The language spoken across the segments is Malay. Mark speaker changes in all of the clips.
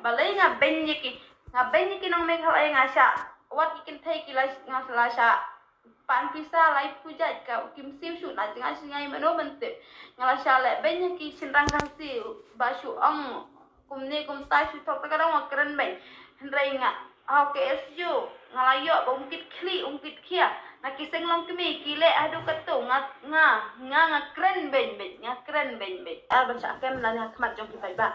Speaker 1: balai ngaben ki nong me khalai ngasha wat ikin thai ki ngasla sha pan pisa lai puja ka kim siu shu na jinga singai mano bante ngala sha le ben ki sinrang kang si ba shu ong kumne kum tai shu thok ta kadang keren ben hendrai nga au ke su ngala yo bong kit khli kit khia na ki seng long kimi ki le adu katu nga keren ben ar ba cha kem la na khmat jong ki pai ba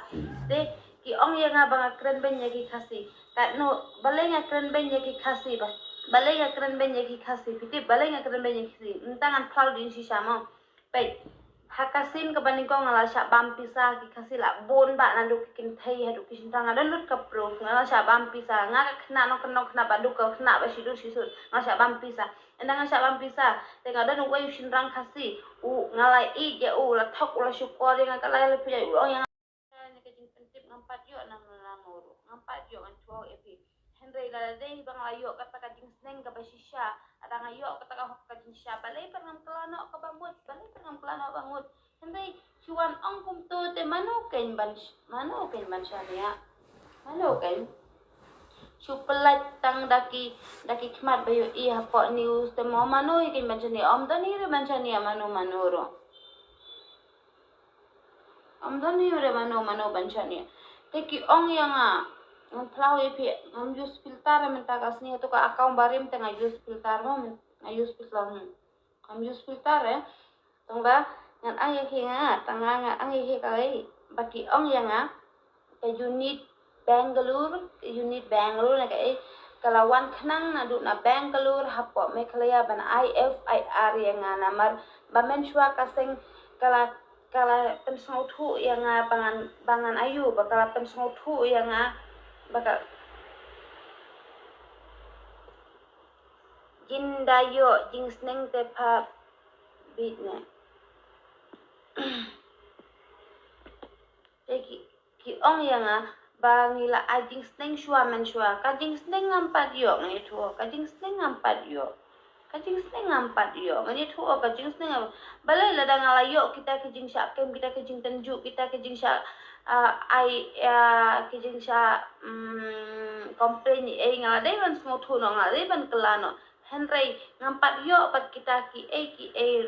Speaker 1: de ki ong ye nga bang keren ben ye ki khasi ta no balai nga keren ben ye ki khasi ba balai nga keren ben ye ki khasi piti balai nga keren ben ye ki khasi ntangan phal din si sama pai hakasin ka baning ko ngala sha bam pisa ki khasi la bon ba na du kin thai ha du ki sintang ada lut ka pro ngala sha bam pisa nga ka khna no khna ba du ka khna ba si nga sha bam pisa endang nga sha bam pisa te nga da no wai shinrang khasi u ngala I je u la thok la shu ko de nga ka la pu ya u yang ngampat yo nang namoro ngampat yo an tuo epi Henry la dei bang ayo kata ka jing sneng ka basisya ada ngayo kata ka hok ka jing sya balai pernam kelano ka bamut balai pernam kelano bangut Henry chuan ong kum to te mano ken ban syania mano ken Supelat tang daki khmat bayo I hapo news te mo mano ikin ban syania om dani re ban syania mano manoro om dani re mano ban syania Teki ong yang ang plau epi ang use filter menta kasni to ka akaun barim tengah use filter mo use filter am use filter tongba ngan ang hinga tanga ang hi kai baki ong yang ke unit Bangalore na kai kalawan khnang na du na Bangalore hapo meklaya ban IFIR yang namar bamen shwa kaseng kala pensau thu yang bangan ayu bakal pensau thu yang bakal jindayo jing sneng te pa bitne ki ong yang bangila ajing sneng shwa men shwa ka jing sneng ngampat yo ngi thu ka jing sneng ngampat yo ngani thu ka jing sneng balai la dang ala yo kita ke jing sya kem kita ke jing tenju kita ke jing sya ke jing sya company ngala dai ban smo thu no ngala dai ban kelano Henry ngampat yo pat kita ki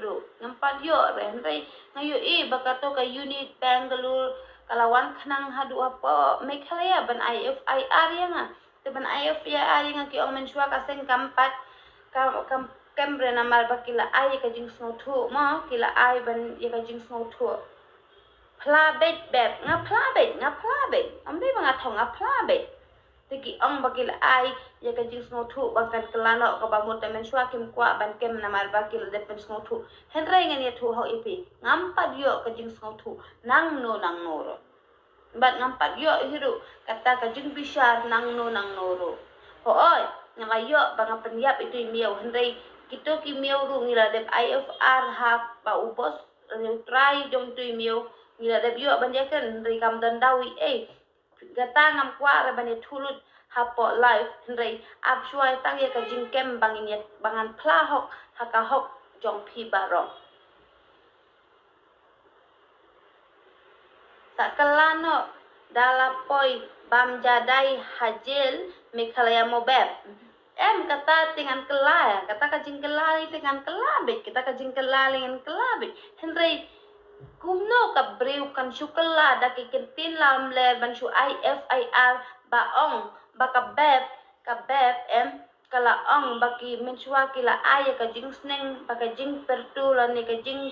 Speaker 1: ro ngampat yo Henry ngayo bakato ka unit Bangalore kalawan khnang hadu apa Meghalaya ban IFIR yang te ban IFIR yang ki ong menshua kaseng kampat Kembre namal bakila ai ka jing snow thu ma kila ai ban ya ka jing snow thu plabet beb nga plabet ambe mga thong nga plabet tiki ong bakila ai ya ka jing snow thu bakan kelano ka bamut men shwa kim kwa ban kem namal bakila depen snow thu henry ngan ya thu ho ipi ngampat yo ka jing snow thu nang noro bat ngampat yo hiru kata ka jing bishar nang noro ho oi ngayo banga penyap itu miau henry kito ki miau ru ngila dep IFR hak pa ubos try jong tu miau ngila dep yo banyakan henry kam dan dawi gata ngam kwa re bani thulut hapo live henry ap shuai tang ya ka jingkem bangin ya bangan plahok hakahok jong phi baro takalano dalapoi bamjadai hajil Meghalaya mobeb kata dengan kelai kata kajing kelali dengan kelabit kita kajing kelali dengan kelabit Henry kumno ka breu kan syukela da kikintin lam ler ban syu IFIR baong baka beb kala ong baki mensua kila ay ka jing sneng baka jing pertulan ni ka jing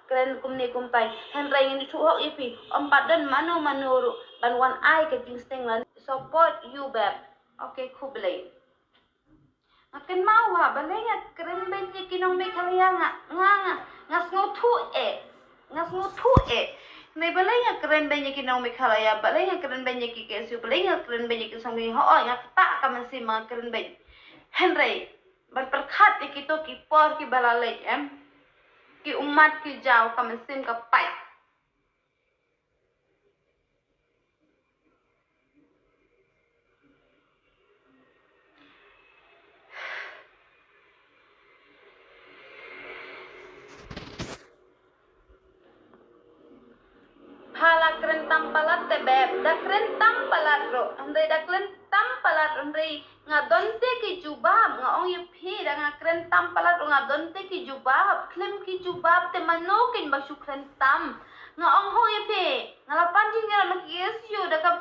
Speaker 1: kren kumne kumpai Henry ngini tuho ipi padan mano manuru ban wan ay ka jing sneng lan support you beb okay kublay Makin mawa balai nga keren benci kinong Meghalaya nga sngo thu May balai nga keren benci kinong Meghalaya balai nga keren benci ki kesu balai nga keren benci ki songmi ho nga ta ka man si mga keren ben Henry ban perkhat ikito ki por ki balalay ki umat ki jaw ka man sim ka pai Hala keren tampalat te beb da keren tampala palat ro Andre da klentam palat Andre nga donte ki jubab nga ong yupi da nga klentam palat nga donte ki jubab klem ki jubab te manokin ba syu klentam nga ong ho yupi nga lapan jing nga makiyesyu da ka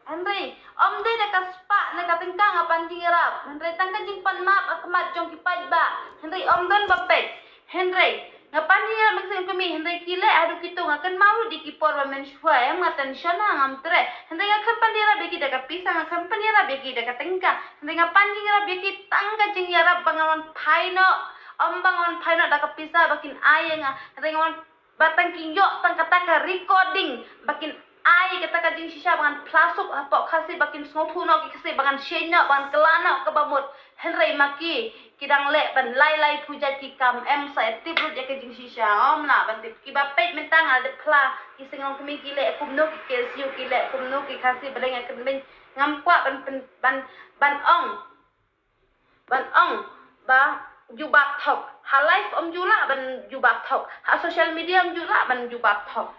Speaker 1: Andre om de da ka spa na ka tingka nga panjing rap Andre tangka jing panmap akmat jong ki pajba Andre om don bapet Andre nga panjing nga magsayang kami Andre kile adu kito nga kan mau di kipor ba men shwa nga tension na ngam tre Andre nga kan panjira beki da ka pisa nga kan panjira beki da ka tingka Andre nga panjing nga beki tangka jing yarap bangawan paino om bangawan paino da ka pisa bakin aya nga Andre nga batang kinyo tangka taka recording bakin ai kata kajing shisha bangan plasuk apa kasi bakin snotu no kasi bangan shenya bangan kelana ke bamut henry maki kidang le ban lai puja ki kam sa tibru je kajing shisha om na ban tip ki bapet mentang al de pla ki singong kemi ki le kum no ki kesiu ki le kum no ki kasi beleng akan ben ngam kwa ban ong ba jubak thok ha live om jula ban jubak thok ha social media om jula ban jubak thok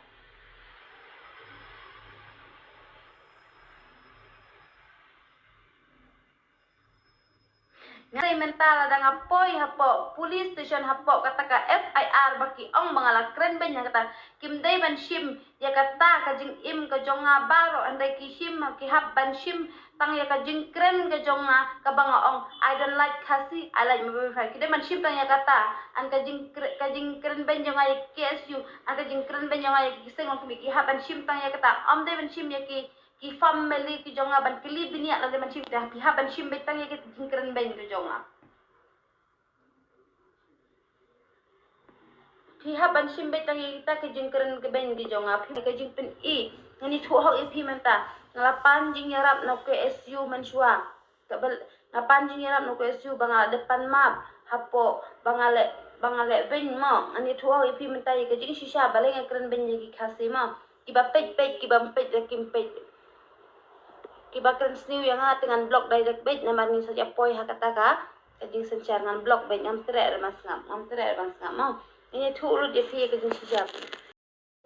Speaker 1: Ngai mental ada ngapoi hapo police station hapo kata ka FIR baki ong mangala kren ben yang kata kim dai ban shim ya kata ka jing im ka jonga baro andai ki shim ki hab ban shim tang ya ka jing kren ka jonga ka banga ong I don't like kasi I like my boyfriend ki ban shim tang ya kata an ka jing kren ben jonga ya KSU an ka jing kren ben jonga ya ki seng ong ki hab ban shim tang ya kata om dai ban shim ya ki family ki jonga ban kili binia la ban shim dah piha ban shim betang ya ki jingkren ben ki jonga piha ban shim betang ya kita ki jingkren ke ben ki jonga pi ka jingpen I ngani thu ho I pi menta ngalapan jing yarap no ke SU menshua ka bal ngapan jing yarap no ke SU banga depan map hapo bangale ben mo ngani thu ho I pi menta ya ka jing shisha baleng kren ben ya ki khasi ma kiba pej kiba pej kim pej kiba kren sniu yang dengan blog direct bait naman ni saja poi hakataka kajing sencar ngan blog bait ngam tre mas ngam tre mas ngam mau ini thulu dia fi kajing sijap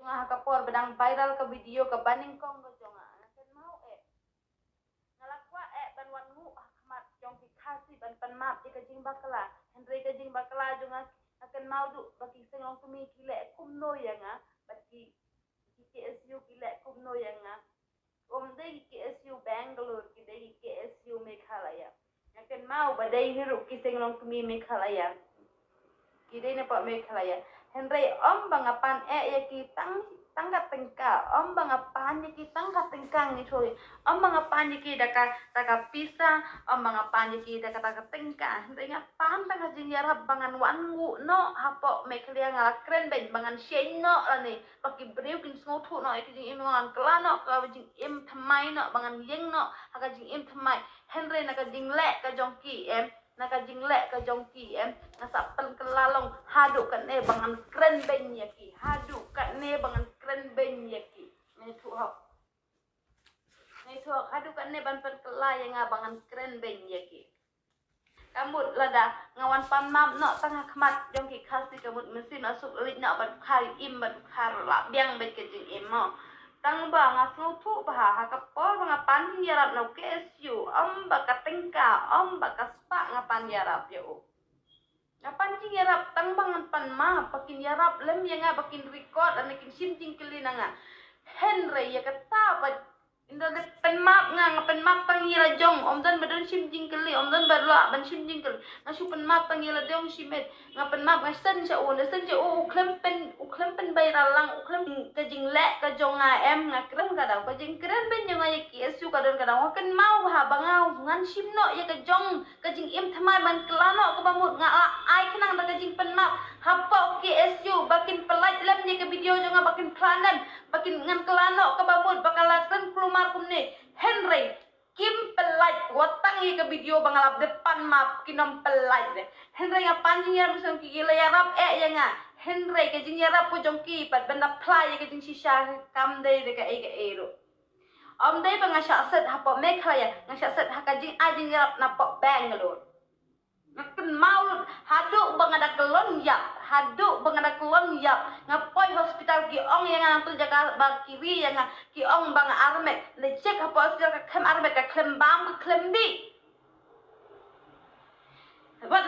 Speaker 1: nga hakapor bedang viral ke video ke baning kong ke jonga ken mau ngalakwa ban wan ngu ahmat jong ki khasi ban pan map di kajing bakala henry kajing bakala jonga akan mau du bagi sengong kumi kile kumno yang bagi KSU kile kumno yang Omde KSU Bangalore kidai KSU Meghalaya akan mau badai hirup kiseng long kemi Meghalaya kidai na pa Meghalaya Henry om bangapan ya kitang tangkat tengka om bangapan ya kitang katengkang ni thoi om bangapan ya ki daka pisa om bangapan ya ki daka tengka Henry ngapan tang hajing yarap bangan wangu no hapo Meghalaya ngala kren ben bangan shen no lani paki breu kin snotu no ikijing im bangan kelano ka jing im thamai no bangan yeng no haka jing im thamai Henry naka jing le ka jongki naka jing le ka jongki nasa pen kelalong hadu kan bangan kren ben yaki hadu kan bangan kren ben yaki ne thu hok hadu kan ban pen kelay nga bangan kren ben yaki kamut lada ngawan pamam no tangah khamat jongki khasi kamut mesin asuk lit no ban khari im ban khar la biang bet ke jing im mo tang ba ngasu thu ba hakapor ngapan yarap no KSU om ba katengka om ba kaspa ngapan yarap yo ngapan jing yarap tang bangan pan ma pakin yarap lem yang bakin record anakin sim jing kelina nga Henry ya kata ba inda de pen map ngapen map tang yira jong om dan badon sim jing keli om dan barla ban sim jing keli ngasu pen map tang yira dong simet ngapen map ngasen cha o klem pen bay ralang klem ka jing le ka jong ngakrem ka daw ka jing kren ben yang ay KSU ka don ka daw kan mau ha bangau ngan sim no ya ka jong ka jing im thamai ban kelano ka bamut nga ai kenang ka jing pen map hapo KSU bakin pelaj lem ya ka video jong bakin klanan bakin ngan kelano ka bamut bakalakan kelumar kumne Henry kim pelaj watang ya ka video bangalap depan map kinom pelaj Henry ngapan jing ya musang kikila yarap ya nga Henry ka jing yarap ko jongki pat benda play ka jing shisha kam dai de ka ero om dai ba nga set hapo Meghalaya nga set haka jing ajing yarap na po Bangalore ngaken mau hadu bang ada kelon ya haduk bangada kelon yap ngapoi hospital ki ong yang nang tu jaga bakiri yang ki ong bang armet le cek apa hospital ka kem armet ka klem bam ka klem di wat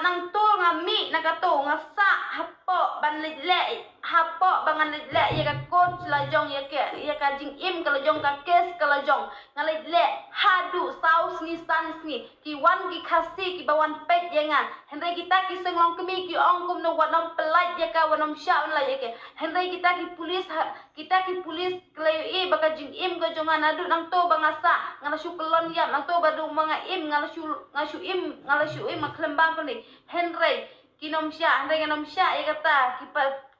Speaker 1: nang tur ngami nagato ngasa hapo ban le hapo bangan le ya ka coach la jong ya ka jing im ka jong ka kes ka jong ngalai le hadu saus ni san ni ki wan ki khasi ki bawan pet ya nga henry kita ki senglong kemi ki ong kum no wanom pelat ya ka wanom sha la ya ke henry kita ki pulis klei e baka jing im ka jong adu nang to bangasa ngala syukelon ya nang to badu mga im ngala syu im maklembang ko ni henry kinom sya ya kata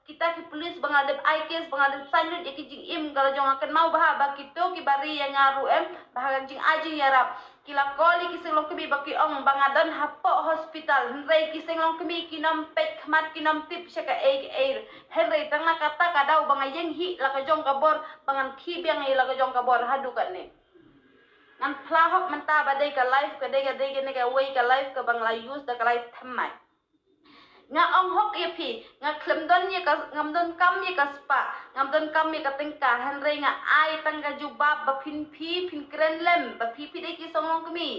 Speaker 1: kita ki pulis bangadep aikes bangadep sanjut ya ki jing im kalau jong akan mau bah bakito ki bari yang ngaru bahagan jing aji yarap kila koli ki senglong kemi baki ong bangadan hapo hospital henry ki senglong kemi kinom pet khmat kinom tip syaka air henry tangna kata kadau bangayeng hi la ka jong kabor bangan khi biang la ka jong kabor hadu kan ni ngan plahok menta badai ka live ka dega ne ka way ka live ka bang la use da ka live thamai nga ong hok ye phi nga klemdon ye ka ngamdon kam ye ka spa ngamdon kam ye ka tengka henry nga ai tangga jubab ba phin krenlem ba phi dei ki songlong kemi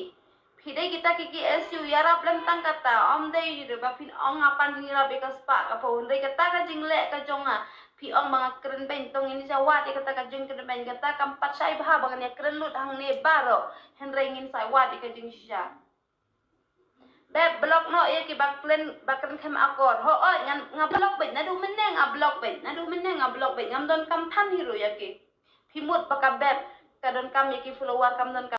Speaker 1: phi dei kita ki su yarap lem tang kata om dei ba phin ong apan ni ra be ka spa ka pho dei kata ka jingle ka jonga phi ong mga kren ben tong ini sawat ye kata ka jing kren ben kata kampat sai bah bangan ye kren lut hang ne baro henry ngin sai wat ka jing sya beb blok no ye ki baklen kem akor ho o nga blok bet nadu meneng a blok bet ngam don kam than hiru ya ki phimut baka beb kadon kam ye ki follower kam don